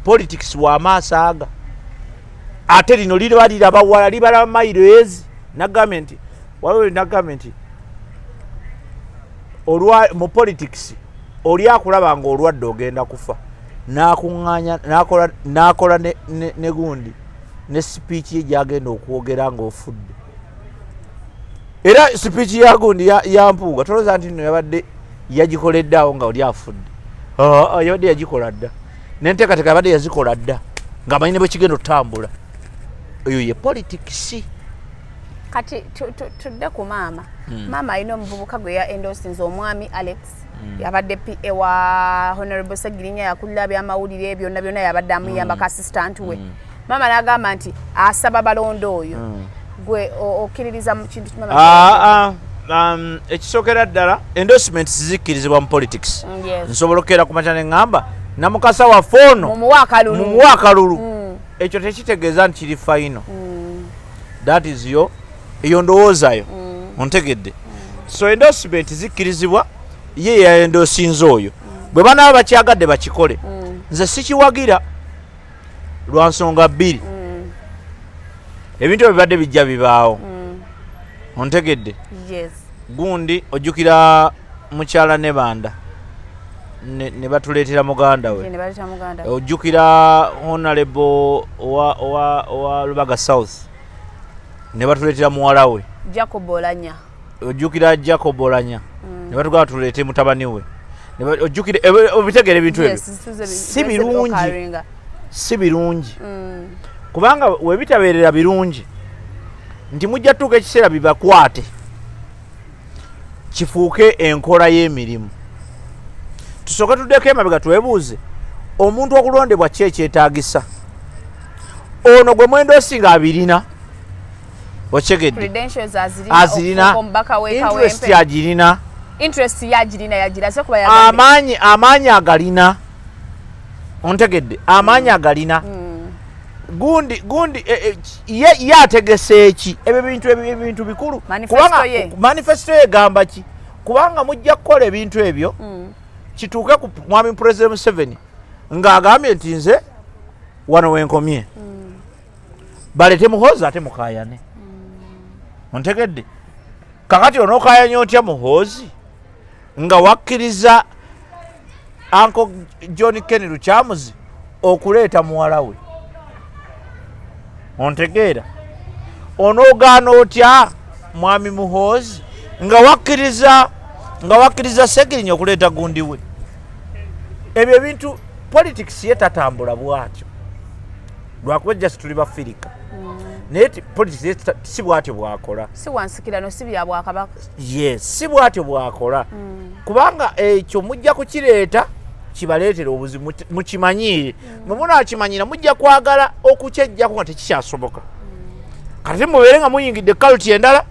Politics w'amaaso aga. Ate lino liba lirabawala libala mayireezi nagambye nti waliwo nagambye nti mu politics oli akulaba nga olwadde ogenda kufa n'akuŋŋaanya n'akola ne gundi ne speech ye gy'agenda okwogera ng'ofudde. Era speech ya gundi ya Mpuuga tolowooza nti nno yabadde yagikoledde awo nga oli afudde. Yabadde yagikola dda n'enteekateeka yabadde yazikola dda ng'amanyi ne bwe kigenda otambula. Oyo ye politics. Kati tudde ku maama. Maama alina omuvubuka gwe ya endorsinze omwami Alex. Yabadde PA wa Honorable Segirinya yakulira by'amawulire byonna yabadde amuyamba ka assistant we. Maama n'agamba nti asaba balondo oyo. Gwe okkiririza mu kintu kimama. Ekisookera ddala endorsements zikkirizibwa mu politics. Nsobola okkeera ku makya ne ŋŋamba namukasa waffe ono mumuwa akalulu. Ekyo tekitegeeza nti kiri fayino. That is eyo ndowoozayo ontegedde. So endorsement zikkirizibwa ye yaendoosinze oyo. Bwe banaaba bakyagadde bakikole. Nze sikiwagira lwa nsonga bbiri. Ebintu ebibadde bijja bibaawo. Ontegedde. Yes. Gundi ojjukira mukyala ne banda. Ne batuleetera muganda we. Ojjukira Honorable wa Lubaga South. Ne batuleetera muwala we. Yakubalissa. Ojjukira Yakubalissa. Ne batugamba tuleete mutabani we. Ojjukira obitegere ebintu ebyo. Si birungi. Kubanga we bitabeerera birungi nti mujja tuuka ekiseera bibakwate kifuuke enkola y'emirimu. Tusooke tuddeko emabega twebuuze omuntu okulondebwa ki ekyetaagisa. Ono gwe mwendoosi nga abirina okyegedde azirina interest yagirina yagiraze kuba amaanyi agalina ontegedde amaanyi agalina gundi ye ategese eki ebintu bikulu kubanga manifesto egamba ki kubanga mujja kukola ebintu ebyo kituuke ku mwami President Museveni ng'agambye nti nze wano wenkomye balete muhoozi ate mukayane ontegedde kakati onookayanya otya muhoozi nga wakkiriza Uncle John Kenny Lukyamuzi okuleeta muwala we ontegeera onoogaana otya mwami muhoozi nga wakkiriza Segirinya okuleeta gundi we ebyo ebintu politics yetatambula bwatyo lwakuba just tuli bafirika naye politics si bwatyo bwakola si wansikirano si bya bwakabaka yes si bwatyo bwakola kubanga ekyo mujja kukireeta kibaleetera obuzibu mukimanyiire mwe munaakimanyira mujja kwagala okukyejjako nga tekikyasoboka kati mubeere nga muyingidde kaloti endala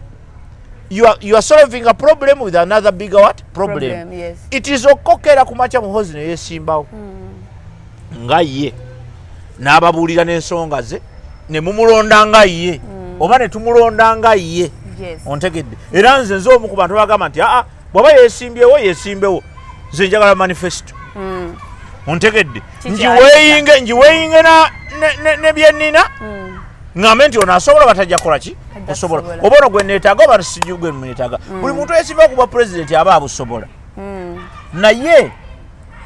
you are solving a problem with another bigger what problem yes. It is okokera kumacha muhozi ne yesimbawo nga ye n'ababuulira n'ensonga ze ne mumulonda nga ye oba ne tumulonda nga ye ontegedde era nze omu ku bantu bagamba nti bw'aba yeesimbyewo nze njagala manifesto ontegedde njiweeyinge ne byennina ngambe nti ono asobola batajja kukola ki osobola oba ono gwe neetaaga oba sijju gwe neetaaga buli muntu eyesimba okuba pulezidenti aba abusobola naye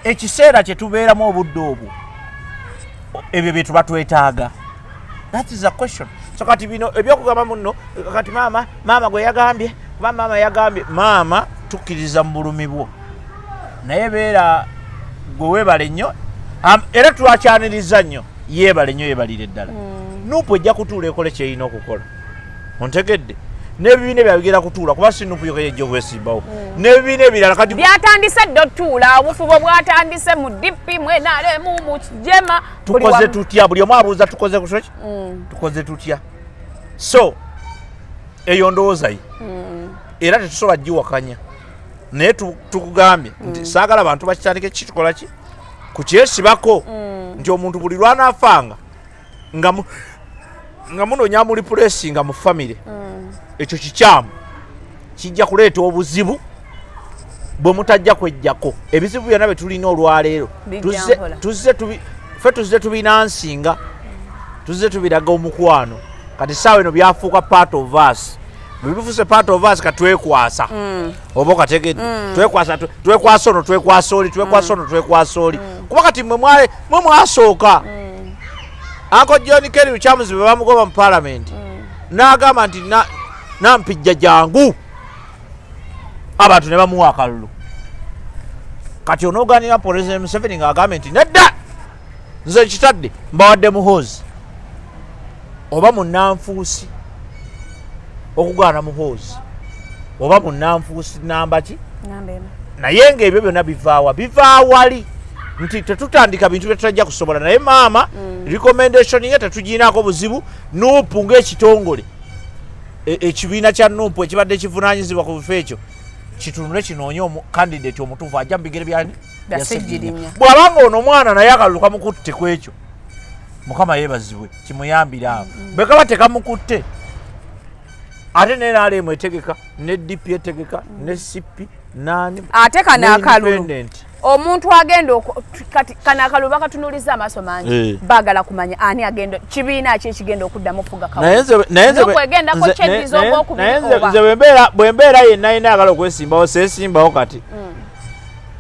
ekiseera kye tubeeramu obudde obwo ebyo bye tuba twetaaga. That is a question. So kati bino ebyokugamba muno kati maama gwe yagambye kuba maama yagambye maama tukkiriza mu bulumi bwo naye beera gwe weebale nnyo era twakyaniriza nnyo yeebale nnyo yeebalire ddala nupu ejja kutuula ekole kyeyina okukola ontegedde n'ebibiina byabigera kutuula kuba si nupu yokka yejja okwesimbawo n'ebibiina ebirala kati byatandise dde otuula obufubo bwatandise mu dipi mwenaalemu mu kijema tukoze tutya buli omu abuuza tukoze kusoki tukoze tutya so eyo ndowooza ye era tetusobola giwakanya naye tukugambye nti saagala abantu bakitandike kitukola ki ku kyesibako nti omuntu buli lwanaafanga nga munonya muli pulesinga mu famire ekyo kikyamu kijja kuleeta obuzibu bwe mutajja kwejjako ebizibu byonna bye tulina olwaleero tuzze tubinansinga tuzze tubiraga omukwano kati saawa eno byafuuka part of us bwe bifuuse part of us katwekwasa oba okategedde twekwasa ono twekwasa oli twekwasa ono twekwasa oli kuba kati mwe mwasooka Uncle John Kenny Lukyamuzi bwe bamugoba mu palamenti n'agamba nti nampijja jangu abantu ne bamuwa akalulu kati onooganira President Museveni ng'agambye nti nedda nze kitadde mbawadde muhoozi oba munnanfuusi okugaana muhoozi oba munnanfuusi namba ki naye ng'ebyo byonna biva wali nti tetutandika bintu byetutajja kusobola naye maama recommendation ye tetugiinaako buzibu nuupu ng'ekitongole ekibiina kya nuupu ekibadde kivunaanyizibwa ku bifo ekyo kitunule kinoonye candidate omutuufu ajja mu bigere bya Segirinya bw'abanga ono omwana naye akalulu kamukutte ku ekyo mukama yeebazibwe kimuyambire awo bwe kaba tekamukutte ate ne NRM etegeka ne DP etegeka ne CP nani ate kana akalulu omuntu agenda kana akalulu bakatunuliza amaaso mangi baagala kumanya ani agenda kibiina ki ekigenda okuddamu okufuga kawegendaku kyeddiza nze bwe mbeera yenna yina agala okwesimbawo seesimbawo kati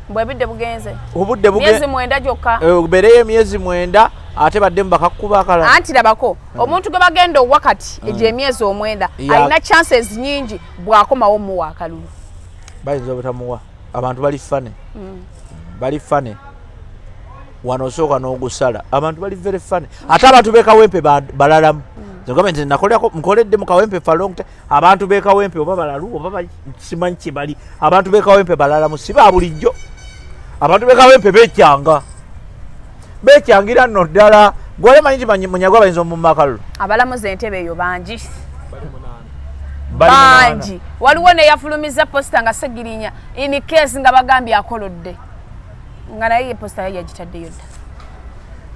bwebidde bugenze myezi 9 gyokka beereyo emyezi 9 ate baddemu bakakuba akalala anti labako omuntu gwe bagenda owakati egyo emyezi 9 alina chances nyingi bwakomawo muwa akalulu bayinza obutamuwa abantu bali fane wano osooka n'ogusala abantu bali very fane ate abantu beekawempe balalamu gavumenti nkoledde mu kawempe for long time abantu beekawempe oba balalu oba simanyi kye bali abantu beekawempe balalamu si ba bulijjo abantu beekawempe beekyangira nno ddala gwalemanyi nti munyagwa bayinza omummakalulu abalamuza entebe eyo bangi waliwo neyafulumiza posita nga Segirinya in case nga bagambye akolodde nga naye posita ye yagitaddeyo dda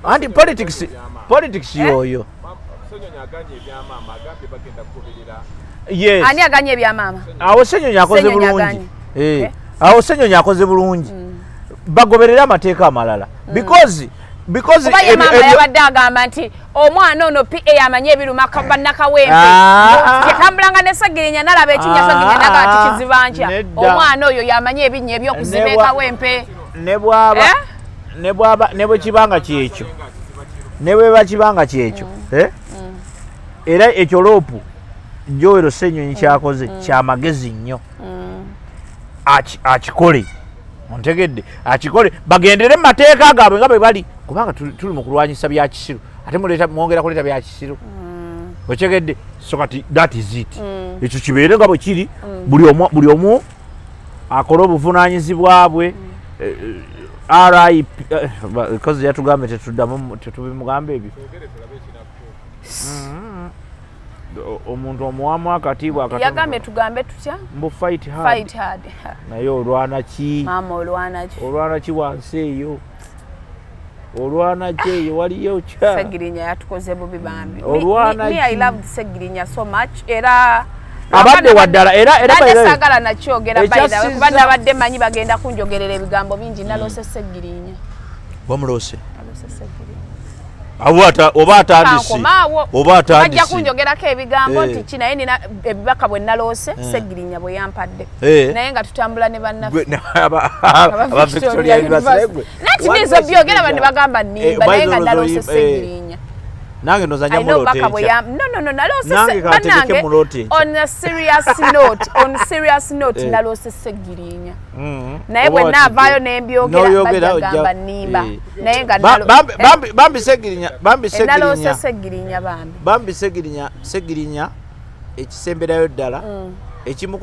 anti politics yoyo yes ani aganye bya mama awo Senyonyi akoze bulungi awo Senyonyi akoze bulungi bagoberera amateeka amalala because mama yabadde agamba nti omwana ono PA yamanye ebiruma bannakawempe yakambulanga ne Segirinya nalaba ekinya Segirinya nagati kizibancha omwana oyo yamanye ebinnya ebyokuziba ekawempe ne bwe kibanga kyekyo ne bwe bakibanga kyekyo era ekyo lopu Joero Senyonyi kyakoze kyamagezi nnyo akikole ontegedde akikole bagendere mu mateeka gaabwe nga bwe bali kubanga tuli mu kulwanyisa bya kisiru ate mwongera kuleta bya kisiru otegedde so kati that is it ekyo kibeere nga bwe kiri buli omu akola obuvunaanyizibwa bwe RIP because yatugambe tetuddamu tetubimugamba ebyo omuntu omuwamu akatiibwa yagambe tugambe tutya mbu fight hard naye olwana ki mama olwana ki wansi eyo olwana ki eyo waliyo kya Segirinya yatukoze bubi bambi olwana me I love Segirinya so much era abadde waddala era sagala nakyogera bayida kubadde abadde manyi bagenda kunjogerera ebigambo bingi nalose Segirinya wamulose oba atandise bajja kunjogerako ebigambo nti ki naye nina ebibaka bwe naloose Segirinya bwe yampadde naye nga tutambula ne bannaffe nati nizo byogera bane bagamba nimba naye nga naloose Segirinya nange nozanya mulote no nalose banange on a serious note nalose Segirinya naye bwe naavaayo nembyogera bagamba nimba naye nga nalose Segirinya bambi Segirinya ekisemberayo ddala ekimu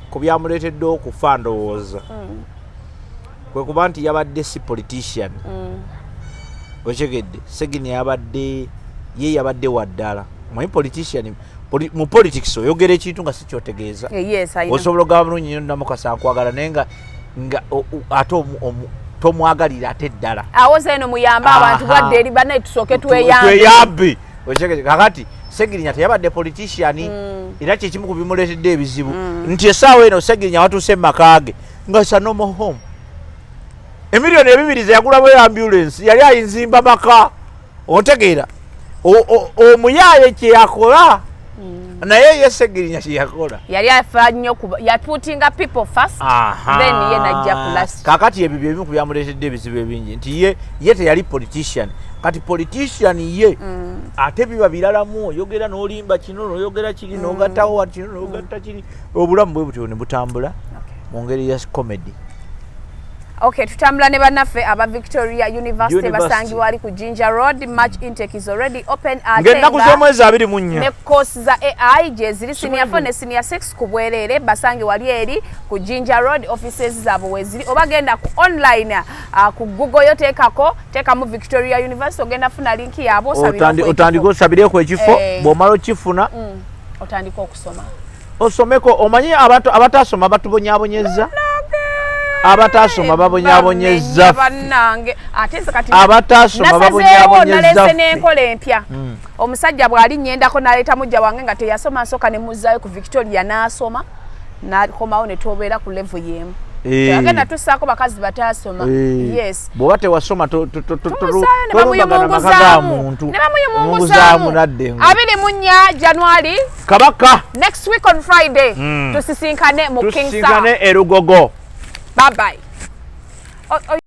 ku byamuleetedde okufa ndowooza kwe kuba nti yabadde si politician okyegedde Segirinya yabadde waddala manyi politician mu politics oyogera ekintu nga si kyotegeeza osobola ogamba bulungi nnyo namukasa nkwagala naye nga ate tomwagalira ate eddala awo zeno muyamba abantu bwadde eri banaye tusooke tweyambe kakati Segirinya teyabadde politician era kyekimu ku bimuleetedde ebizibu nti essaawa eno Segirinya watuuse mu maka ge nga sa normal home emiliyoni 2 zeyagula bwe ambulance yali ayinzimba maka ontegeera omuyaaye kyeyakola naye ye Segirinya kyeyakola yali afa nnyo yaputinga people first then ye najja plus kakati ebyo byebimu ku byamuleetedde ebizibu ebingi nti ye teyali politician kati politician ye ate biba biralamu oyogera n'olimba kino n'oyogera kiri n'ogattawo kino n'ogatta kiri obulamu bwe butyo ne butambula mu ngeri ya comedy. Okay, tutambula ne bannaffe aba Victoria University basangibwa ali ku Ginger Road. March intake is already open. Ngenda kuzomwezi 24 ne course za AI je ziri senior 4 ne senior 6 ku bwerere basangibwa ali eri ku Ginger Road offices zabo weziri obagenda ku online ku Google yotekako teka mu Victoria University ogenda funa link yabo sabira otandiko sabire ku ekifo bomalo kifuna otandiko okusoma osomeko omanyi abantu abatasoma batubonyabonyeza abatasoma babonyabonyeza bannange ate kati abatasoma babonyabonyeza nalese n'enkola empya omusajja bwali nyendako naleta mujja wange nga teyasoma nsoka ne muzaayo ku Victoria n'asoma nakomawo ne tubeera ku level yemu agenda tusaako bakazi batasoma yes bw'oba tewasoma nebamuyumunguzaamu 24 January kabaka next week on Friday tusisinkane mu Kingsa tusisinkane erugogo. Bye bye.